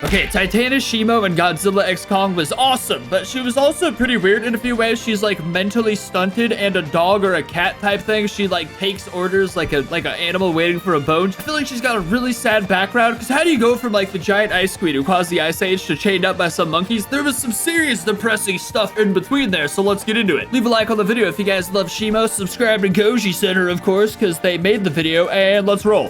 Okay, Titana Shimo and Godzilla X Kong was awesome, but she was also pretty weird in a few ways. She's like mentally stunted and a dog or a cat type thing. She like takes orders like an animal waiting for a bone. I feel like she's got a really sad background, because how do you go from like the giant ice queen who caused the ice age to chained up by some monkeys? There was some serious depressing stuff in between there, so let's get into it. Leave a like on the video if you guys love Shimo. Subscribe to Goji Center, of course, because they made the video, and let's roll.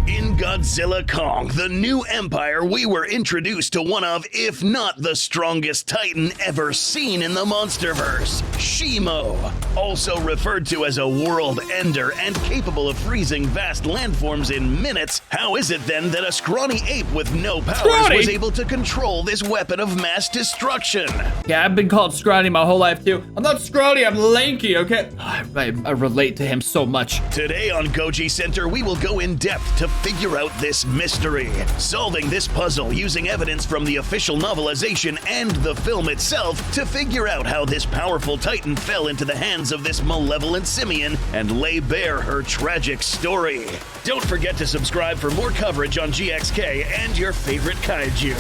In Godzilla Kong, the new empire, we were introduced to one of, if not the strongest titan ever seen in the Monsterverse, Shimo. Also referred to as a world ender and capable of freezing vast landforms in minutes, how is it then that a scrawny ape with no powers was able to control this weapon of mass destruction? Yeah, I've been called scrawny my whole life too. I'm not scrawny, I'm lanky, okay? I relate to him so much. Today on Goji Center, we will go in depth to figure out this mystery, solving this puzzle using evidence from the official novelization and the film itself to figure out how this powerful titan fell into the hands of this malevolent simian and lay bare her tragic story. Don't forget to subscribe for more coverage on GXK and your favorite kaiju.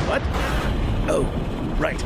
What? Oh, right.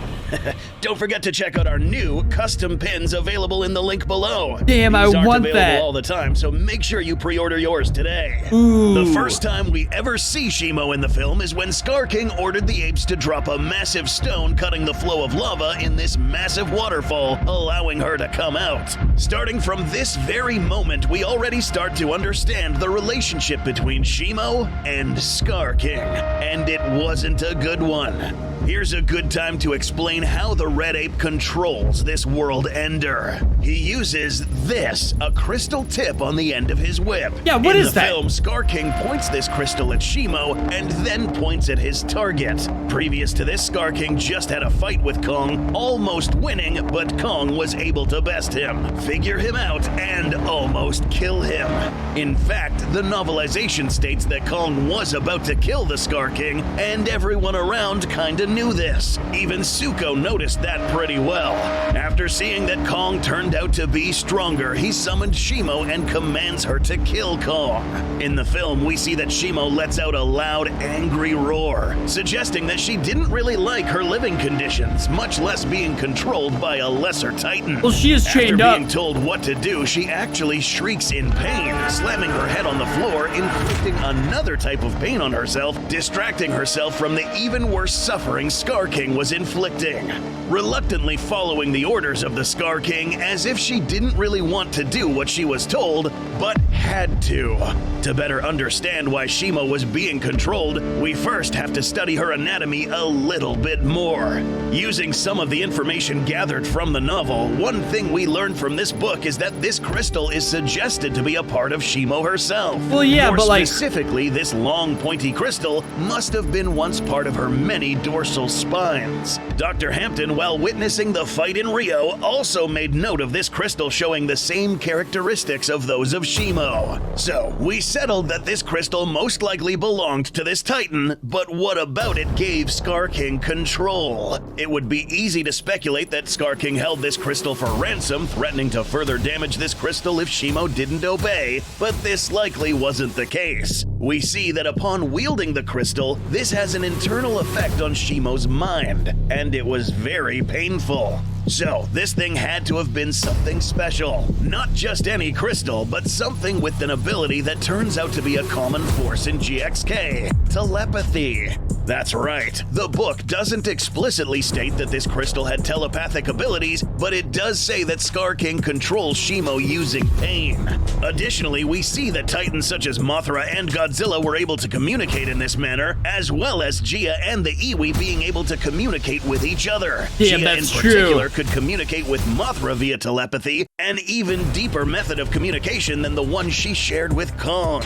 Don't forget to check out our new custom pins available in the link below. Damn, These I want available that all the time, so make sure you pre-order yours today. Ooh. The first time we ever see Shimo in the film is when Scar King ordered the apes to drop a massive stone cutting the flow of lava in this massive waterfall, allowing her to come out. Starting from this very moment, we already start to understand the relationship between Shimo and Scar King, and it wasn't a good one. Here's a good time to explain how the red ape controls this world ender. He uses this, a crystal tip on the end of his whip. Yeah, what is that? In the film, Scar King points this crystal at Shimo and then points at his target. Previous to this, Scar King just had a fight with Kong, almost winning, but Kong was able to best him, figure him out, and almost kill him. In fact, the novelization states that Kong was about to kill the Scar King, and everyone around kinda knew this. Even Zuko noticed that pretty well. After seeing that Kong turned out to be stronger, he summoned Shimo and commands her to kill Kong. In the film, we see that Shimo lets out a loud, angry roar, suggesting that she didn't really like her living conditions, much less being controlled by a lesser titan. Well, she is chained After up. being told what to do, she actually shrieks in pain, slamming her head on the floor, inflicting another type of pain on herself, distracting herself from the even worse suffering Scar King was inflicting. Reluctantly following the orders of the Scar King as if she didn't really want to do what she was told, but had to. To better understand why Shimo was being controlled, we first have to study her anatomy a little bit more. Using some of the information gathered from the novel, one thing we learned from this book is that this crystal is suggested to be a part of Shimo herself. Well, yeah, More but like... specifically, this long, pointy crystal must have been once part of her many dorsal spines. Dr. Hampton, while witnessing the fight in Rio, also made note of this crystal showing the same characteristics of those of Shimo. So, we settled that this crystal most likely belonged to this titan, but what about it gave Scar King control? It would be easy to speculate that Scar King held this crystal for ransom, threatening to further damage this crystal if Shimo didn't obey, but this likely wasn't the case. We see that upon wielding the crystal, this has an internal effect on Shimo's mind, and it was very painful. So, this thing had to have been something special. Not just any crystal, but something with an ability that turns out to be a common force in GXK: telepathy. That's right, the book doesn't explicitly state that this crystal had telepathic abilities, but it does say that Scar King controls Shimo using pain. Additionally, we see that titans such as Mothra and Godzilla were able to communicate in this manner, as well as Gia and the Iwi being able to communicate with each other. Yeah, Gia that's in particular true. could communicate with Mothra via telepathy, an even deeper method of communication than the one she shared with Kong.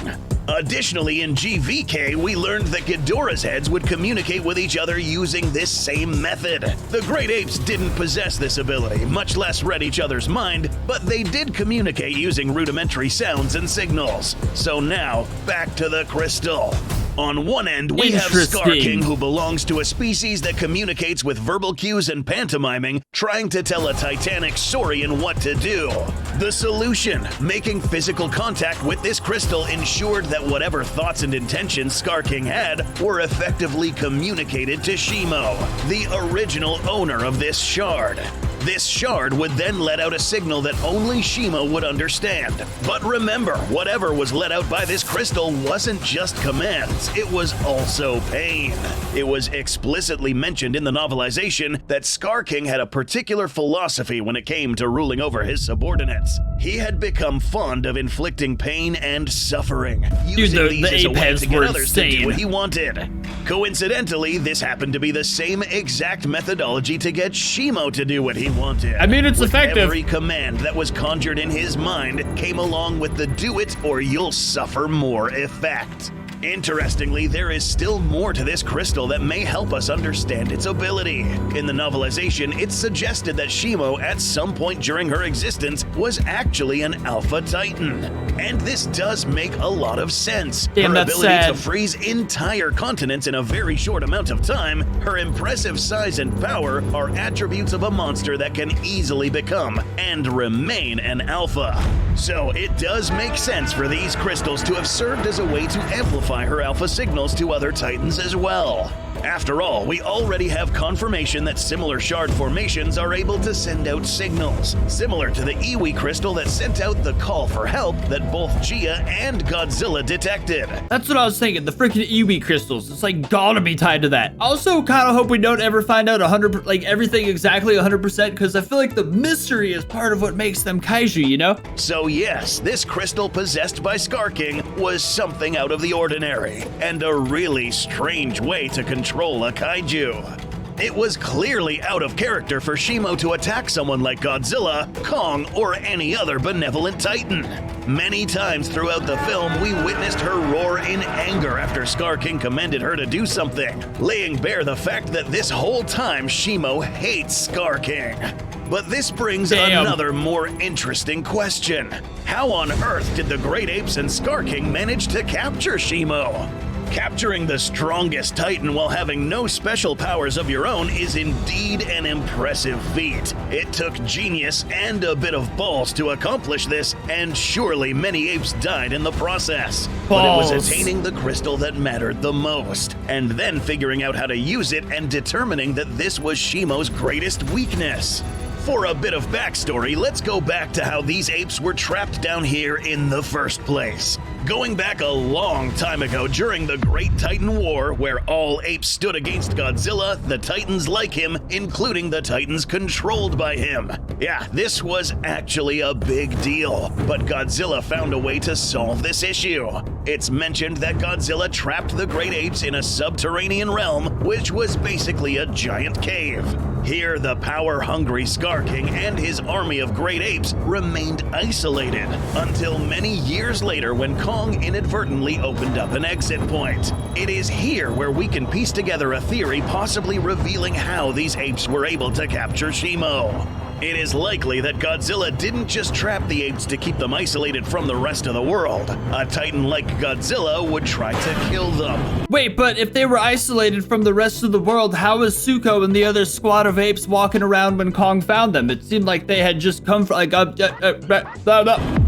Additionally, in GVK, we learned that Ghidorah's heads would communicate with each other using this same method. The great apes didn't possess this ability, much less read each other's mind, but they did communicate using rudimentary sounds and signals. So now, back to the crystal. On one end, we have Interesting. Skarking, who belongs to a species that communicates with verbal cues and pantomiming, trying to tell a Titanic saurian what to do. The solution, making physical contact with this crystal, ensured that whatever thoughts and intentions Skarking had were effectively communicated to SHIMO, the original owner of this shard. This shard would then let out a signal that only SHIMO would understand. But remember, whatever was let out by this crystal wasn't just commands, it was also pain. It was explicitly mentioned in the novelization that Skarking had a particular philosophy when it came to ruling over his subordinates. He had become fond of inflicting pain and suffering, using these as a way to get others to do what he wanted. Coincidentally, this happened to be the same exact methodology to get SHIMO to do what he wanted. I mean, it's effective. Every command that was conjured in his mind came along with the do it or you'll suffer more effect. Interestingly, there is still more to this crystal that may help us understand its ability. In the novelization, it's suggested that SHIMO at some point during her existence was actually an Alpha Titan. And this does make a lot of sense. Damn, her that's ability sad. to freeze entire continents in a very short amount of time, her impressive size and power are attributes of a monster that can easily become and remain an Alpha. So it does make sense for these crystals to have served as a way to amplify her alpha signals to other Titans as well. After all, we already have confirmation that similar shard formations are able to send out signals, similar to the Iwi crystal that sent out the call for help that both Gia and Godzilla detected. That's what I was thinking, the freaking Iwi crystals. It's like gotta be tied to that. I also kind of hope we don't ever find out everything exactly 100%, because I feel like the mystery is part of what makes them kaiju, you know? So yes, this crystal possessed by Skarking was something out of the ordinary, and a really strange way to control a kaiju. It was clearly out of character for SHIMO to attack someone like Godzilla, Kong, or any other benevolent Titan. Many times throughout the film, we witnessed her roar in anger after Skarking commanded her to do something, laying bare the fact that this whole time SHIMO hates Skarking. But this brings another more interesting question. How on earth did the Great Apes and Skarking manage to capture SHIMO? Capturing the strongest Titan while having no special powers of your own is indeed an impressive feat. It took genius and a bit of balls to accomplish this, and surely many apes died in the process. But it was attaining the crystal that mattered the most, and then figuring out how to use it and determining that this was SHIMO's greatest weakness. For a bit of backstory, let's go back to how these apes were trapped down here in the first place. Going back a long time ago during the Great Titan War, where all apes stood against Godzilla, the Titans like him, including the Titans controlled by him. Yeah, this was actually a big deal, but Godzilla found a way to solve this issue. It's mentioned that Godzilla trapped the Great Apes in a subterranean realm, which was basically a giant cave. Here, the power-hungry Skarking and his army of Great Apes remained isolated until many years later when Kong inadvertently opened up an exit point. It is here where we can piece together a theory possibly revealing how these apes were able to capture SHIMO. It is likely that Godzilla didn't just trap the apes to keep them isolated from the rest of the world. A Titan like Godzilla would try to kill them. Wait, but if they were isolated from the rest of the world, how was Zuko and the other squad of apes walking around when Kong found them? It seemed like they had just come from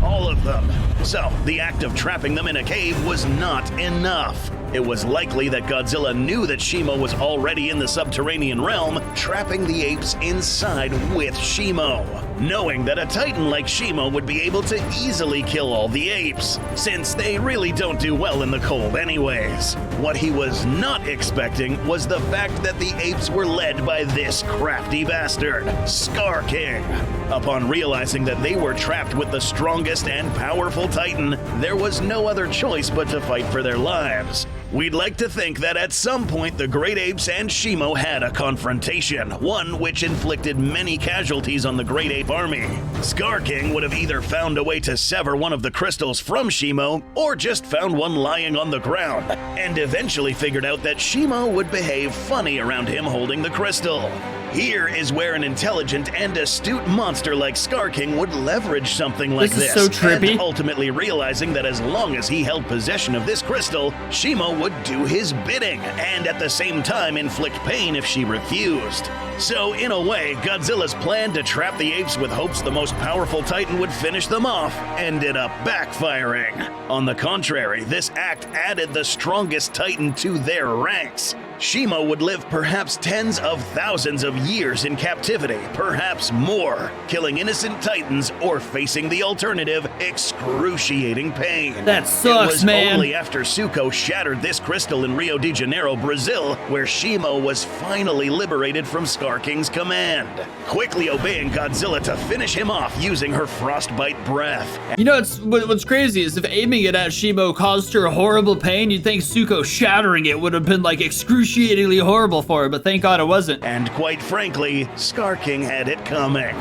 all of them. So, the act of trapping them in a cave was not enough. It was likely that Godzilla knew that SHIMO was already in the subterranean realm, trapping the apes inside with SHIMO, knowing that a Titan like SHIMO would be able to easily kill all the apes, since they really don't do well in the cold anyways. What he was not expecting was the fact that the apes were led by this crafty bastard, Skarking. Upon realizing that they were trapped with the strongest and powerful Titan, there was no other choice but to fight for their lives. We'd like to think that at some point the Great Apes and SHIMO had a confrontation, one which inflicted many casualties on the Great Ape army. Skarking would have either found a way to sever one of the crystals from SHIMO, or just found one lying on the ground, and eventually figured out that SHIMO would behave funny around him holding the crystal. Here is where an intelligent and astute monster like Skarking would leverage something like This is so trippy. and ultimately realizing that as long as he held possession of this crystal, Shimo would do his bidding, and at the same time inflict pain if she refused. So, in a way, Godzilla's plan to trap the apes with hopes the most powerful Titan would finish them off ended up backfiring. On the contrary, this act added the strongest Titan to their ranks. Shimo would live perhaps tens of thousands of years in captivity, perhaps more, killing innocent Titans or facing the alternative, excruciating pain. That sucks, it was man. only after Suko shattered this crystal in Rio de Janeiro, Brazil, where Shimo was finally liberated from Skarking's command, quickly obeying Godzilla to finish him off using her frostbite breath. You know, what's crazy is if aiming it at Shimo caused her horrible pain, you'd think Suko shattering it would have been like excruciatingly horrible for her, but thank God it wasn't. And quite frankly, Skarking had it coming.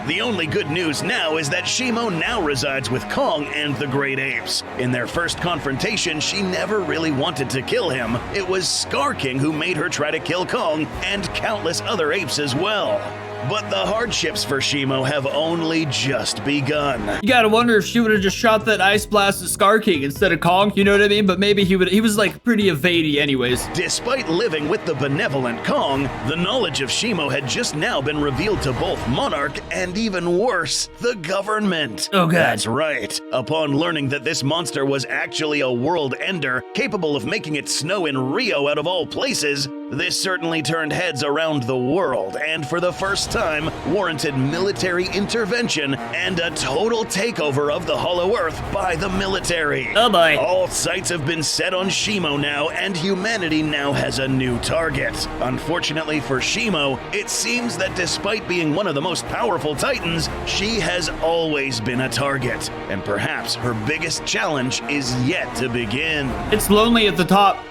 The only good news now is that Shimo now resides with Kong and the Great Apes. In their first confrontation, she never really wanted to kill him. It was Skarking who made her try to kill Kong and countless other apes as well. But the hardships for Shimo have only just begun. You gotta wonder if she would have just shot that ice blast at Skarking instead of Kong, you know what I mean? But maybe he was like pretty evadey anyways. Despite living with the benevolent Kong, the knowledge of Shimo had just now been revealed to both Monarch and, even worse, the government. Oh god. That's right. Upon learning that this monster was actually a world ender, capable of making it snow in Rio out of all places, this certainly turned heads around the world, and for the first time, warranted military intervention and a total takeover of the Hollow Earth by the military. Oh boy. All sights have been set on Shimo now, and humanity now has a new target. Unfortunately for Shimo, it seems that despite being one of the most powerful Titans, she has always been a target, and perhaps her biggest challenge is yet to begin. It's lonely at the top.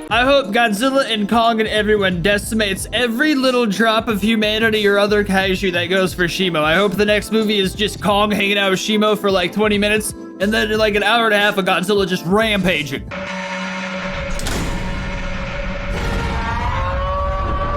I hope Godzilla and Kong and everyone decimates every little drop of humanity or other kaiju that goes for Shimo. I hope the next movie is just Kong hanging out with Shimo for like 20 minutes, and then in like an hour and a half of Godzilla just rampaging.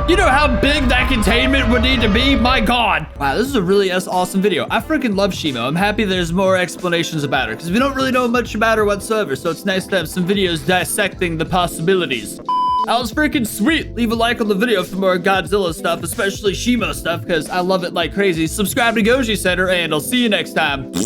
You know how big that containment would need to be? My god. Wow, this is a really awesome video. I freaking love Shimo. I'm happy there's more explanations about her, because we don't really know much about her whatsoever, so it's nice to have some videos dissecting the possibilities. That was freaking sweet. Leave a like on the video for more Godzilla stuff, especially Shimo stuff, because I love it like crazy. Subscribe to Goji Center, and I'll see you next time.